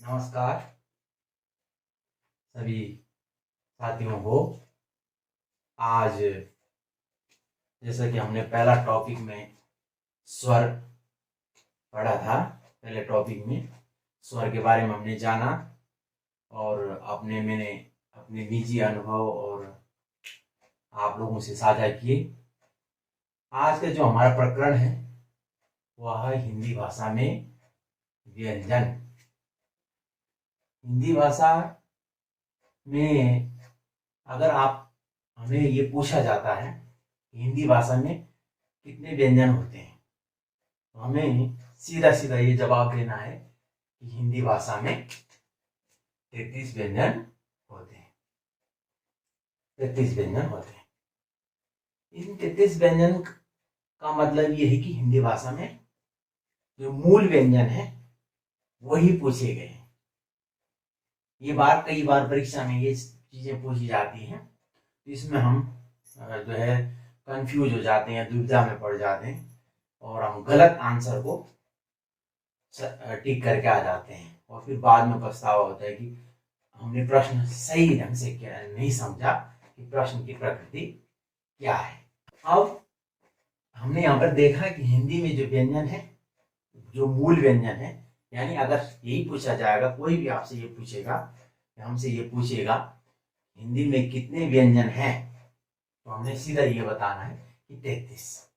नमस्कार सभी साथियों को। आज जैसा कि हमने पहला टॉपिक में स्वर पढ़ा था, पहले टॉपिक में स्वर के बारे में हमने जाना और मैंने अपने निजी अनुभव और आप लोगों से साझा किए। आज का जो हमारा प्रकरण है वह है हिंदी भाषा में व्यंजन। हिंदी भाषा में अगर हमें ये पूछा जाता है हिंदी भाषा में कितने व्यंजन होते हैं, तो हमें सीधा सीधा ये जवाब देना है कि हिंदी भाषा में 33 व्यंजन होते हैं। 33 व्यंजन होते हैं। इन 33 व्यंजन का मतलब ये है कि हिंदी भाषा में जो मूल व्यंजन है वही पूछे गए हैं। कई बार परीक्षा में ये चीजें पूछी जाती हैं, तो इसमें हम जो है कंफ्यूज हो जाते हैं, दुविधा में पड़ जाते हैं और हम गलत आंसर को टिक करके आ जाते हैं और फिर बाद में पछतावा होता है कि हमने प्रश्न सही ढंग से नहीं समझा कि प्रश्न की प्रकृति क्या है। अब हमने यहाँ पर देखा कि हिंदी में जो व्यंजन है, जो मूल व्यंजन है, यानी अगर यही पूछा जाएगा, कोई भी आपसे ये पूछेगा, हमसे ये पूछेगा हिंदी में कितने व्यंजन हैं, तो हमने सीधा ये बताना है कि 33।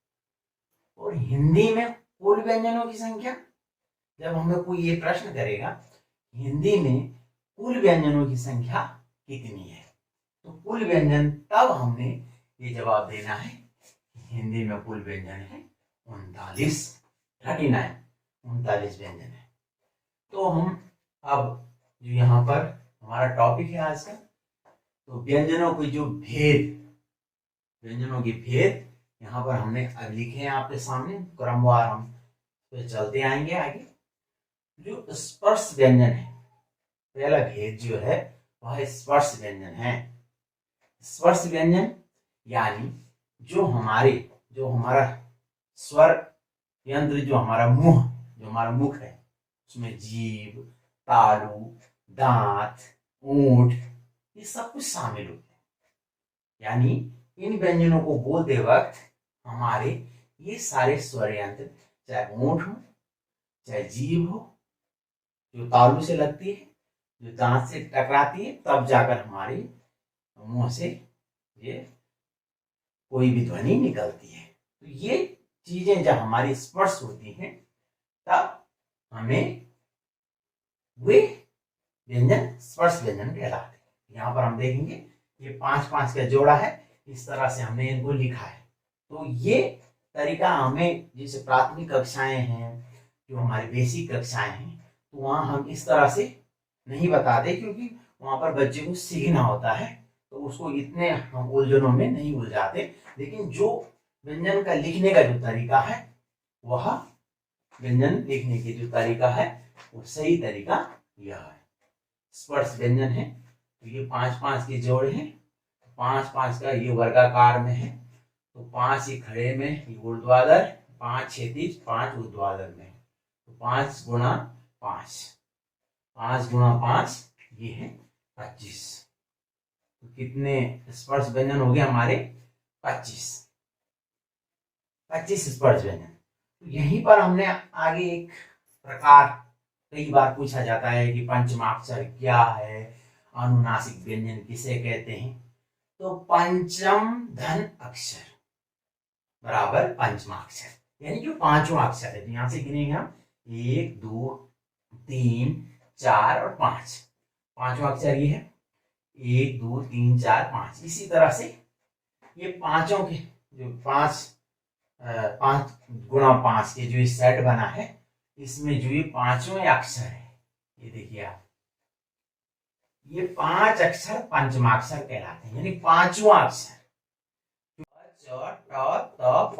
और हिंदी में कुल व्यंजनों की संख्या, जब हमें कोई ये प्रश्न करेगा हिंदी में कुल व्यंजनों की संख्या कितनी है, तो कुल व्यंजन तब हमने ये जवाब देना है कि हिंदी में कुल व्यंजन है 39 व्यंजन है। तो हम अब जो यहाँ पर हमारा टॉपिक है आज का, तो व्यंजनों की भेद यहाँ पर हमने अब लिखे हैं आपके सामने, क्रमवार हम तो चलते आएंगे आगे। जो स्पर्श व्यंजन है, पहला भेद जो है वह स्पर्श व्यंजन है। स्पर्श व्यंजन यानी जो हमारा स्वर यंत्र, जो हमारा मुख है, उसमें जीभ, तालु, दांत, ओंठ, ये सब कुछ शामिल होते हैं। यानी इन व्यंजनों को बोलते वक्त हमारे ये सारे स्वर यंत्र, चाहे ओंठ हो, चाहे जीभ हो, जो तालु से लगती है, जो दांत से टकराती है, तब जाकर हमारे मुंह से ये कोई भी ध्वनि निकलती है। तो ये चीजें जब हमारी स्पर्श होती हैं तब हमें वे व्यंजन स्पर्श व्यंजन कहलाते हैं। यहाँ पर हम देखेंगे ये 5-5 का जोड़ा है, इस तरह से हमने इनको लिखा है। तो ये तरीका हमें, जैसे प्राथमिक कक्षाएं हैं, जो हमारी बेसिक कक्षाएं हैं, तो वहाँ हम इस तरह से नहीं बताते, क्योंकि वहाँ पर बच्चे को सीखना होता है, तो उसको इतने हम उलझनों में नहीं उलझाते। लेकिन जो व्यंजन का लिखने का जो तरीका है, वह व्यंजन लिखने की जो तरीका है वो सही तरीका यह है। स्पर्श व्यंजन है तो ये 5-5 के जोड़े हैं, 5-5 का ये वर्गाकार में है, तो 5 ये खड़े में, ये ऊर्ध्वाधर, 5 क्षैतिज, 5 ऊर्ध्वाधर में, तो 5 गुणा 5 ये है 25। तो कितने स्पर्श व्यंजन हो गए हमारे? 25 स्पर्श व्यंजन। तो यहीं पर हमने आगे एक प्रकार, कई बार पूछा जाता है कि पंचमाक्षर क्या है, अनुनासिक व्यंजन किसे कहते हैं, तो पंचम धन अक्षर बराबर पंचमाक्षर, यानी जो पांचवा अक्षर है। तो यहां से गिनेंगे हम 1 2 3 4 और 5, पांचवा अक्षर ये है 1 2 3 4 5। इसी तरह से ये पांचों के जो 5 गुणा 5 के जो सेट बना है, इसमें जो ये पांचवें अक्षर है, ये देखिए आप, ये 5 अक्षर पंचमाक्षर कहलाते हैं, यानी पांचवा अक्षर। च ट त प,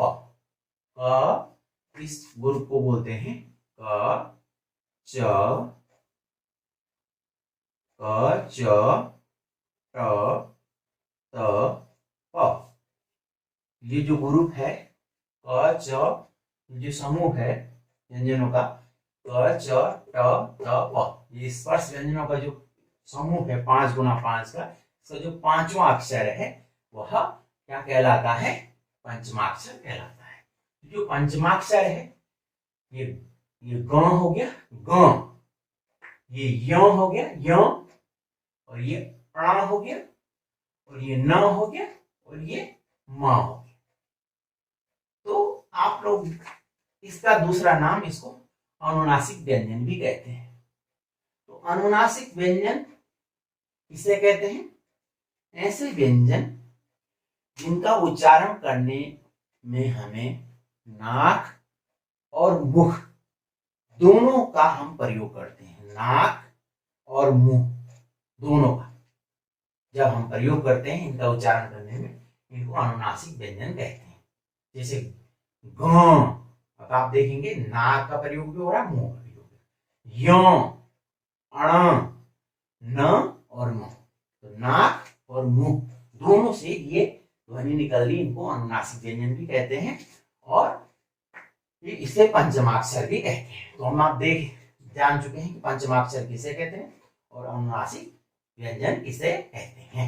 क इस ग्रुप को बोलते हैं क च ट त प। ये जो ग्रुप है क च, जो समूह है व्यंजनों का क च ट त प, ये स्पर्श व्यंजनों का जो समूह है 5 गुना 5 का, इसका जो पांचवा अक्षर है वह क्या कहलाता है? पंचमाक्षर कहलाता है। जो पंचमाक्षर है ये ग हो गया ग, ये य हो गया य, और ये ण हो गया, और ये न हो गया, और ये म हो गया। तो आप लोग इसका दूसरा नाम इसको अनुनासिक व्यंजन भी कहते हैं। तो अनुनासिक व्यंजन किसे कहते हैं? ऐसे व्यंजन जिनका उच्चारण करने में हमें नाक और मुख दोनों का हम प्रयोग करते हैं। नाक और मुंह दोनों का जब हम प्रयोग करते हैं इनका उच्चारण करने में, इनको अनुनासिक व्यंजन कहते हैं। जैसे ग, अब आप देखेंगे नाक का प्रयोग भी हो रहा है, मुंह का प्रयोग भी। य, अण, न और म, तो नाक और मुंह दोनों से ये ध्वनि निकल रही, इनको अनुनासिक व्यंजन भी कहते हैं, और ये इसे पंचमाक्षर भी कहते हैं। तो हम आप जान चुके हैं कि पंचमाक्षर किसे कहते हैं और अनुनासिक व्यंजन किसे कहते हैं।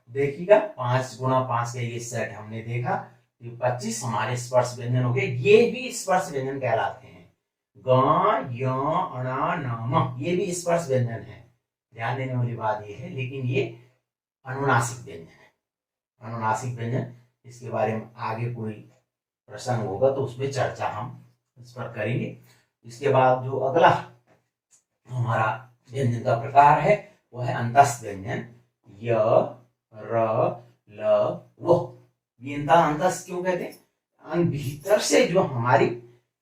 देखिएगा 5 गुना 5 का ये सेट हमने देखा, 25 हमारे स्पर्श व्यंजन हो गए। ये भी स्पर्श व्यंजन कहलाते हैं। ग, य, अण, न, म, ये भी स्पर्श व्यंजन है। ध्यान देने वाली बात ये है, लेकिन ये अनुनासिक व्यंजन है। अनुनासिक व्यंजन, इसके बारे में आगे कोई प्रसंग होगा तो उसमें चर्चा हम इस पर करेंगे। इसके बाद जो अगला हमारा व्यंजन का प्रकार है वो है अंतस्थ व्यंजन। य, र, ल, व। ये अंतस्थ क्यों कहते हैं? भीतर से जो हमारी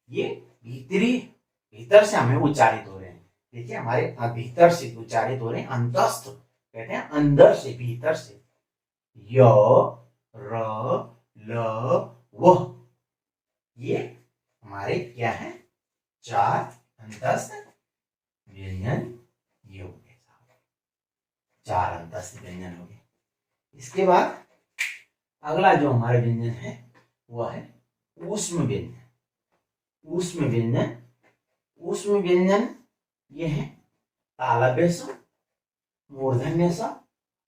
ये भीतर से हमें उच्चारित हो रहे हैं। देखिए हमारे भीतर से उच्चारित हो रहे हैं, अंतस्थ कहते हैं अंदर से, भीतर से। य, र, ल, व, ये हमारे क्या है? 4 अंतस्थ व्यंजन ये हो गए, 4 अंतस्थ व्यंजन हो गए। इसके बाद अगला जो हमारे व्यंजन है वह है ऊष्म व्यंजन। ऊष्म व्यंजन, ऊष्म व्यंजन ये है तालव्य स, मूर्धन्य स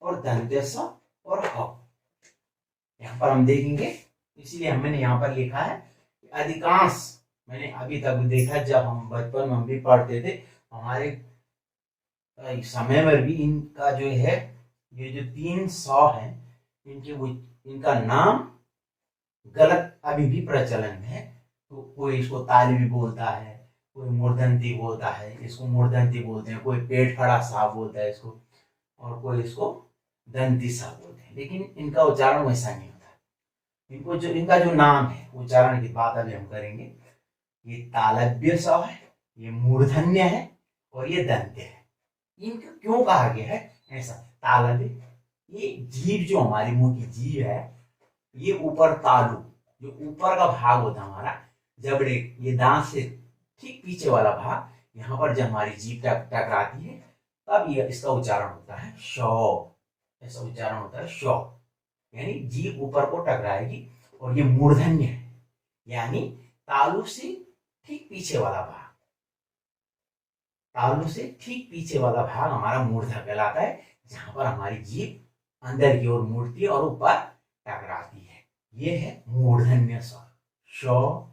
और दंत्य स और ह। यहाँ पर हम देखेंगे, इसीलिए हमने यहाँ पर लिखा है कि अधिकांश, मैंने अभी तक देखा जब हम बचपन में हम भी पढ़ते थे, हमारे समय में भी इनका जो है ये जो 3 सौ है इनका नाम गलत अभी भी प्रचलन में है। तो कोई इसको ताली भी बोलता है, कोई मूर्धन्ती बोलता है, इसको मूर्धन्ती बोलते हैं, कोई पेट खड़ा सा बोलता है इसको, और कोई इसको दंती सा बोलते हैं, लेकिन इनका उच्चारण वैसा नहीं होता। इनको जो इनका जो नाम है, उच्चारण की बात अभी हम करेंगे। ये तालव्य स है, ये मूर्धन्य है और ये दंत्य है। इनको क्यों कहा गया है ऐसा? तालव्य, ये जीभ जो हमारी मुंह की जीभ है, ये ऊपर तालु, जो ऊपर का भाग होता है हमारा जबड़े, ये दांत से ठीक पीछे वाला भाग, यहाँ पर जब हमारी जीभ टकराती है तब ये इसका उच्चारण होता है शौ। ऐसा उच्चारण होता है शौ, यानी जीभ ऊपर को टकराएगी। और ये मूर्धन्य है, यानी तालु से ठीक पीछे वाला भाग, तालु से ठीक पीछे वाला भाग हमारा मूर्धा कहलाता है, जहां पर हमारी जीभ अंदर की ओर मुड़ती है और ऊपर टकराती है। ये है मूर्धन्य स्वर, शौ,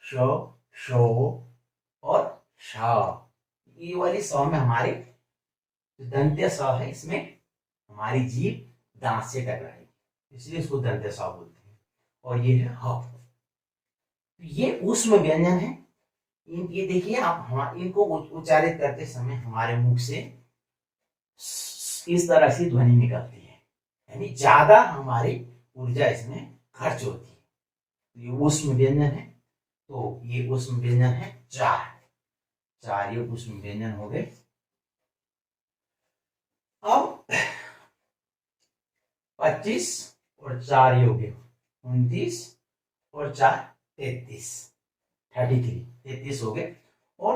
शौ, शो और शा। ये वाली स्वर में हमारे दंत्य स्वर है, इसमें हमारी जीभ दांत से टकराएगी, इसलिए इसको दंत्य स्वर बोलते हैं। और ये है ह। ये ऊष्म व्यंजन है। ये देखिए आप, इनको उच्चारित करते समय हमारे मुख से इस तरह से ध्वनि निकलती है, यानी ज्यादा हमारी ऊर्जा इसमें खर्च होती है। ये ऊष्म व्यंजन है। तो ये ऊष्म व्यंजन है 4 ये ऊष्म व्यंजन हो गए। अब 25 और 4 ये हो गए 29 और 4 33 हो गए। और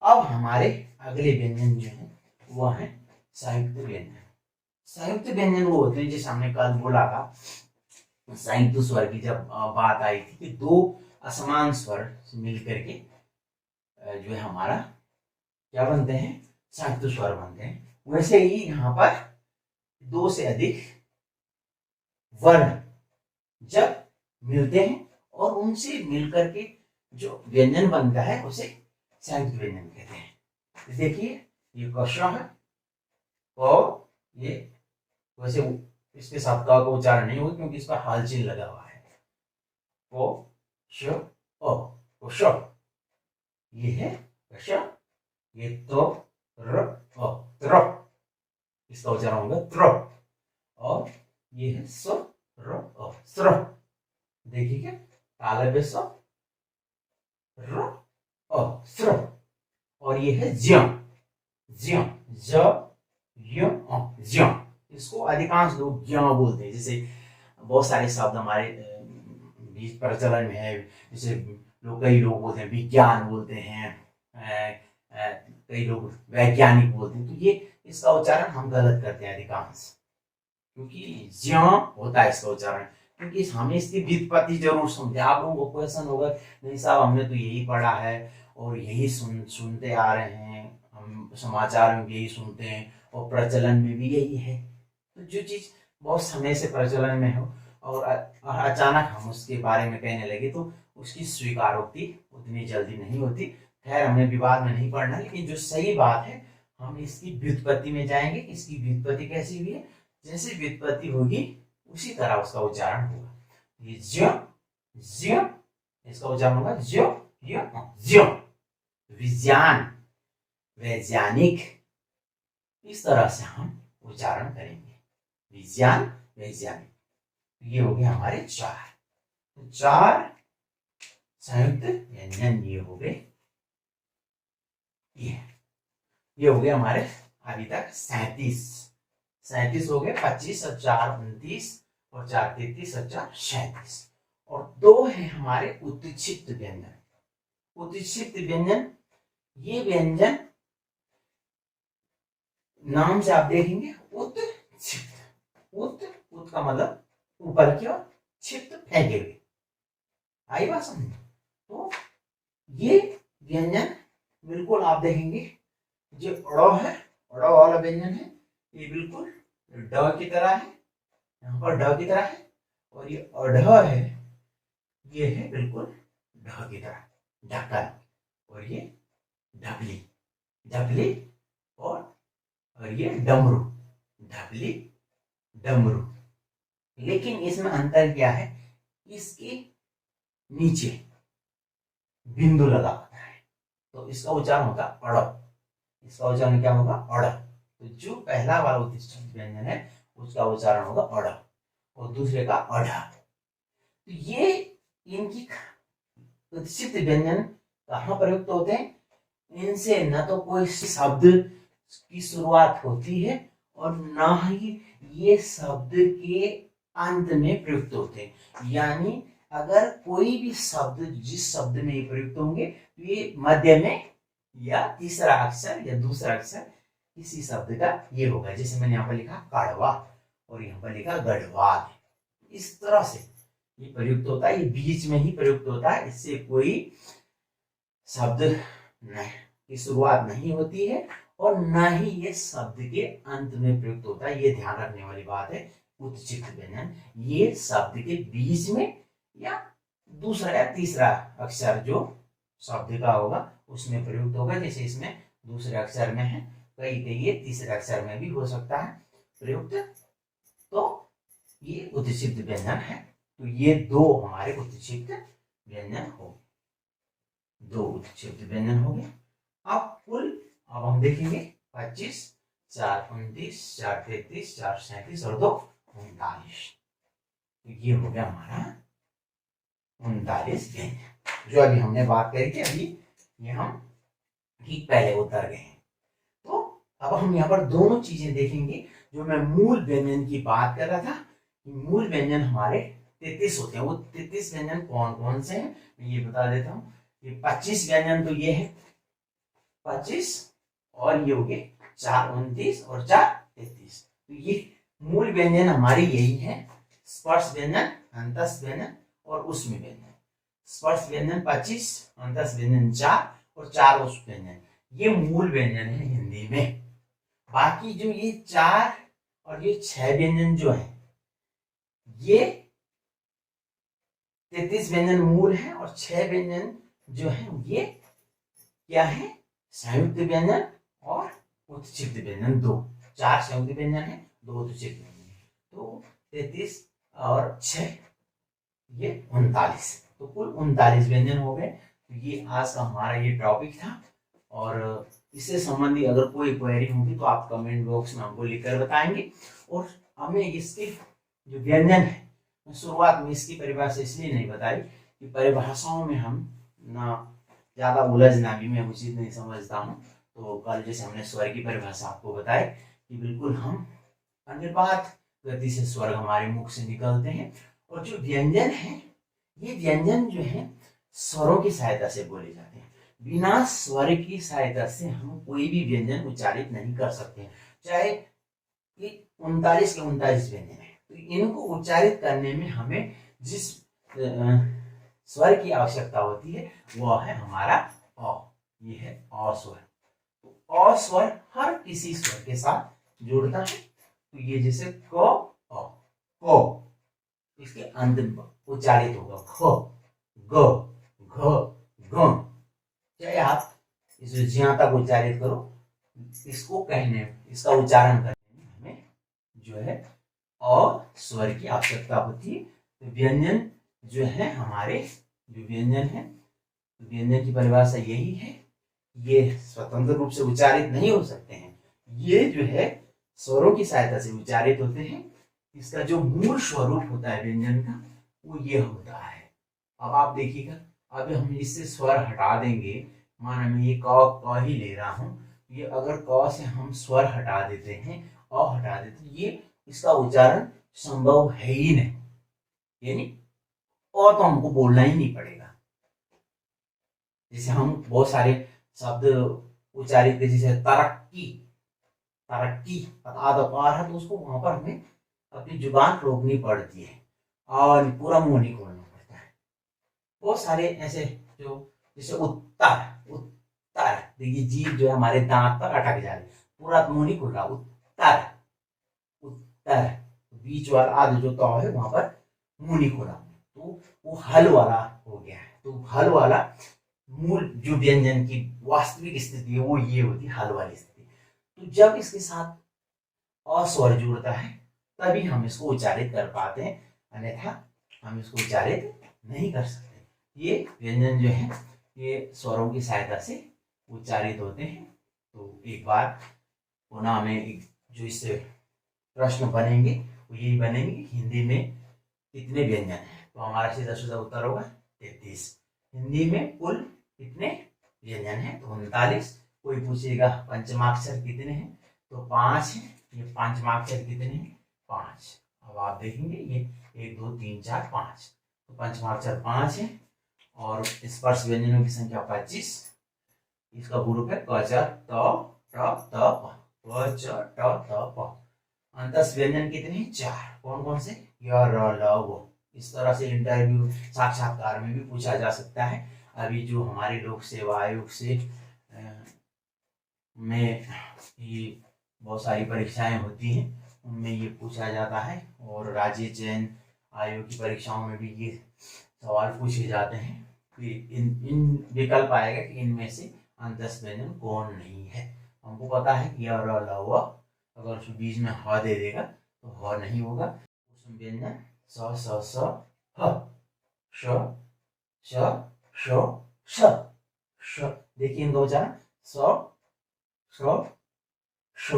अब हमारे अगले व्यंजन जो है वह है संयुक्त व्यंजन। संयुक्त व्यंजन वो होते हैं जैसे हमने कल बोला था, संयुक्त स्वर की जब बात आई थी कि 2 असमान स्वर मिलकर के जो है हमारा क्या बनते हैं, संयुक्त स्वर बनते हैं। वैसे ही यहाँ पर 2 से अधिक वर्ण जब मिलते हैं और उनसे मिलकर के जो व्यंजन बनता है उसे संयुक्त व्यंजन कहते हैं। देखिए ये क है और ये वैसे इसके साथ का उच्चारण नहीं होगा क्योंकि इस पर हालचिल लगा हुआ है। को श कोश, ये है कश, ये तो र त्र, इसका उच्चारण होगा त्र, और ये है स र स्र। देखिए क्या तालव्य स र स्र, और ये है ज्य ज्य ज य ज्य। इसको अधिकांश लोग ज्ञ बोलते हैं। जैसे बहुत सारे शब्द हमारे बीच प्रचलन में है, जैसे कई लोग बोलते हैं विज्ञान बोलते हैं, कई लोग वैज्ञानिक बोलते हैं। तो ये इसका उच्चारण हम गलत करते हैं अधिकांश, क्योंकि ज्ञ होता है इसका उच्चारण। क्योंकि हमें इसकी व्युत्पत्ति जरूर समझे। आप लोगों को क्वेश्चन होगा नहीं साहब हमने तो यही पढ़ा है और यही सुनते आ रहे हैं, हम समाचार में भी यही सुनते हैं और प्रचलन में भी यही है। तो जो चीज बहुत समय से प्रचलन में हो और अचानक हम उसके बारे में कहने लगे तो उसकी स्वीकारोक्ति उतनी जल्दी नहीं होती। खैर हमें विवाद में नहीं पढ़ना, लेकिन जो सही बात है हम इसकी व्युत्पत्ति में जाएंगे। इसकी व्युत्पत्ति कैसी हुई है, जैसे व्युत्पत्ति होगी उसी तरह उसका उच्चारण होगा। ये ज्य ज्य, इसका उच्चारण होगा ज्य य ज्य। विज्ञान वैज्ञानिक, इस तरह से हम उच्चारण करेंगे। विज्ञान वैज्ञानिक। ये हो गए हमारे 4 संयुक्त व्यंजन। ये हो गए, ये हो गए हमारे अभी तक 37 हो गए। 25 और 4 29 और 4 33 और 4 37। और 2 है हमारे उत्क्षिप्त व्यंजन। उत्क्षिप्त व्यंजन, ये व्यंजन नाम से आप देखेंगे उत्क्षिप्त। उत का मतलब ऊपर की ओर, क्षिप्त फेंके हुए। आई बात समझ? तो ये व्यंजन बिल्कुल आप देखेंगे जो अड़ है, अड़ वाला व्यंजन है, ये बिल्कुल ड की तरह है, यहाँ पर ड की तरह है। और ये अढ़ है, ये है बिल्कुल ढ की तरह, ढक्कन। और ये ढपली, ढपली और ये डमरू, ढपली डमरू। लेकिन इसमें अंतर क्या है, इसके नीचे बिंदु लगा होता है तो इसका उच्चारण होगा अड़। इसका उच्चारण क्या होगा, अड़। तो जो पहला वाला उत्क्षिप्त व्यंजन है उसका उच्चारण होगा अड़ और दूसरे का अढ़। तो ये इनकी उत्क्षिप्त व्यंजन कहाँ प्रयुक्त होते हैं, इनसे न तो कोई शब्द की शुरुआत होती है और न ही ये शब्द के अंत में प्रयुक्त होते हैं। यानी अगर कोई भी शब्द जिस शब्द में ये प्रयुक्त होंगे तो ये मध्य में या तीसरा अक्षर या दूसरा अक्षर किसी शब्द का ये होगा। जैसे मैंने यहाँ पर लिखा कड़वा और यहाँ पर लिखा गढ़वाल। इस तरह से ये प्रयुक्त होता है, ये बीच में ही प्रयुक्त होता है। इससे कोई शब्द की शुरुआत नहीं होती है और न ही ये शब्द के अंत में प्रयुक्त होता है। ये ध्यान रखने वाली बात है। उत्क्षिप्त व्यंजन ये शब्द के बीच में या दूसरा या तीसरा अक्षर जो शब्द का होगा उसमें प्रयुक्त होगा। जैसे इसमें दूसरे अक्षर में है, कई ये तीसरे अक्षर में भी हो सकता है प्रयुक्त। तो ये उत्क्षिप्त व्यंजन है। तो ये 2 हमारे उत्क्षिप्त व्यंजन हो गए, 2 उत्क्षिप्त व्यंजन हो गए। अब हम देखेंगे 25, 4 29, 4 33, 4 37 और 2 39। तो ये हो गया हमारा 39 व्यंजन जो अभी हमने बात करी थी। अभी ये हम ठीक पहले उतर गए हैं। तो अब हम यहाँ पर दोनों चीजें देखेंगे। जो मैं मूल व्यंजन की बात कर रहा था, मूल व्यंजन हमारे 33 होते हैं। वो 33 व्यंजन कौन कौन से हैं मैं ये बता देता हूँ। ये 25 व्यंजन तो ये है 25, और ये हो गए 4 29 और 4 33। तो ये मूल व्यंजन हमारे यही है। स्पर्श व्यंजन, अंतस व्यंजन और उष्म व्यंजन। स्पर्श व्यंजन 25, अंतस व्यंजन 4 और 4 उष्म व्यंजन। ये मूल व्यंजन है हिंदी में। बाकी जो ये 4 और ये 6 व्यंजन जो है, ये 33 व्यंजन मूल है और 6 व्यंजन जो है ये क्या है, संयुक्त व्यंजन और उत्क्षिप्त व्यंजन। 4 संयुक्त व्यंजन है, 2 उत्क्षिप्त व्यंजन। तो 33 और 6 ये 39, तो कुल 39 व्यंजन हो गए। तो ये आज का हमारा ये टॉपिक था, और इससे संबंधी अगर कोई क्वेरी होगी तो आप कमेंट बॉक्स में हमको लिखकर बताएंगे। और हमें इसके जो व्यंजन है, शुरुआत में इसकी परिभाषा इसलिए नहीं बताई कि परिभाषाओं में हम ना ज़्यादा उलझना भी मैं उचित नहीं समझता हूँ। तो कल जैसे हमने स्वर की परिभाषा आपको बताई कि बिल्कुल हम अनिर्बाध गति से स्वर हमारे मुख से निकलते हैं, और जो व्यंजन है ये व्यंजन जो है स्वरों की सहायता से बोले जाते हैं। बिना स्वर की सहायता से हम कोई भी व्यंजन उच्चारित नहीं कर सकते। चाहे 39 के 39 व्यंजन है, तो इनको उच्चारित करने में हमें जिस स्वर की आवश्यकता होती है वह है हमारा अ। ये है अ स्वर। तो अ स्वर हर किसी स्वर के साथ जुड़ता है। तो ये जैसे क अ, क, इसके अंत में उच्चारित होगा ख, ग, घ, घ। चाहे आप इस ज्यां तक उच्चारित करो, इसको कहने, इसका उच्चारण करने में हमें जो है अ स्वर की आवश्यकता होती है। तो व्यंजन जो है हमारे, जो व्यंजन है, तो व्यंजन की परिभाषा यही है, ये स्वतंत्र रूप से उच्चारित नहीं हो सकते हैं, ये जो है स्वरों की सहायता से उच्चारित होते हैं। इसका जो मूल स्वरूप होता है व्यंजन का वो ये होता है। अब आप देखिएगा, अब हम इससे स्वर हटा देंगे, माना मैं ये क ही ले रहा हूँ, ये अगर क से हम स्वर हटा देते हैं, अ हटा देते हैं, ये इसका उच्चारण संभव है ही नहीं, यानी अ तो हमको बोलना ही नहीं पड़ेगा। जैसे हम बहुत सारे शब्द उच्चारित, जैसे तरक्की, तरक्की आदकार है, तो उसको वहां पर हमें अपनी जुबान रोकनी पड़ती है और पूरा मुंह नहीं खोलना पड़ता है। बहुत सारे ऐसे जो, जैसे उत्तर, उत्तर, देखिए जीभ जो है हमारे दांत पर अटक जा रही, पूरा मुंह नहीं खुल रहा, उत्तर, उत्तर, बीच वाला आध जो तो है वहां पर मुंह नहीं खोला, तो वो हल वाला हो गया है। तो हल वाला मूल जो व्यंजन की वास्तविक स्थिति है वो ये होती है, हल वाली स्थिति। तो जब इसके साथ अ स्वर जुड़ता है तभी हम इसको उच्चारित कर पाते हैं, अन्यथा हम इसको उच्चारित नहीं कर सकते। ये व्यंजन जो है ये स्वरों की सहायता से उच्चारित होते हैं। तो एक बार पुनः हमें जो इससे प्रश्न बनेंगे वो यही बनेंगे, हिंदी में कितने व्यंजन हैं, तो हमारा सीधा सीधा उत्तर होगा 33। हिंदी में कुल कितने व्यंजन हैं, तो 39। कोई पूछेगा पंचमाक्षर कितने हैं, तो 5 है। ये पंचमाक्षर कितने हैं, 5। अब आप देखेंगे ये 1 2 3 4 5, तो पंचमाक्षर 5 है। और स्पर्श व्यंजनों की संख्या 25। इसका ग्रुप है क च त ट त प, क च ट त प। अंतस व्यंजन कितने हैं, 4। कौन कौन से, य र ल व। इस तरह से इंटरव्यू साक्षात्कार में भी पूछा जा सकता है। अभी जो हमारे लोक सेवा आयोग से में ये बहुत सारी परीक्षाएं होती हैं, उनमें ये पूछा जाता है, और राज्य चयन आयोग की परीक्षाओं में भी ये सवाल पूछे जाते हैं कि इन विकल्प आएगा कि इनमें से अंतस व्यंजन कौन नहीं है। हमको पता है कि य र ल व, अगर उसको बीच में ह दे देगा तो ह नहीं होगा। उसमें व्यंजन स स ह, श श श श श। देखिए इनका उच्चारण स श श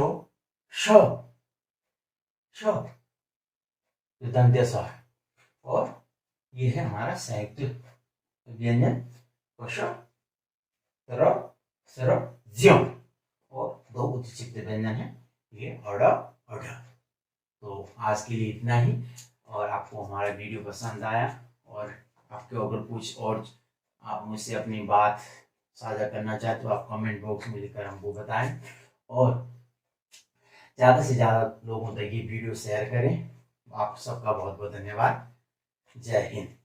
श श, दंत्य स। और ये है हमारा संयुक्त व्यंजन श तर सर ज्यों, और 2 उत्क्षिप्त व्यंजन है, ये अड़ अढ़। तो आज के लिए इतना ही, और आपको हमारा वीडियो पसंद आया और आपको अगर कुछ और आप मुझसे अपनी बात साझा करना चाहते हो आप कमेंट बॉक्स में लिखकर हमको बताएं, और ज़्यादा से ज़्यादा लोगों तक ये वीडियो शेयर करें। आप सबका बहुत बहुत धन्यवाद। जय हिंद।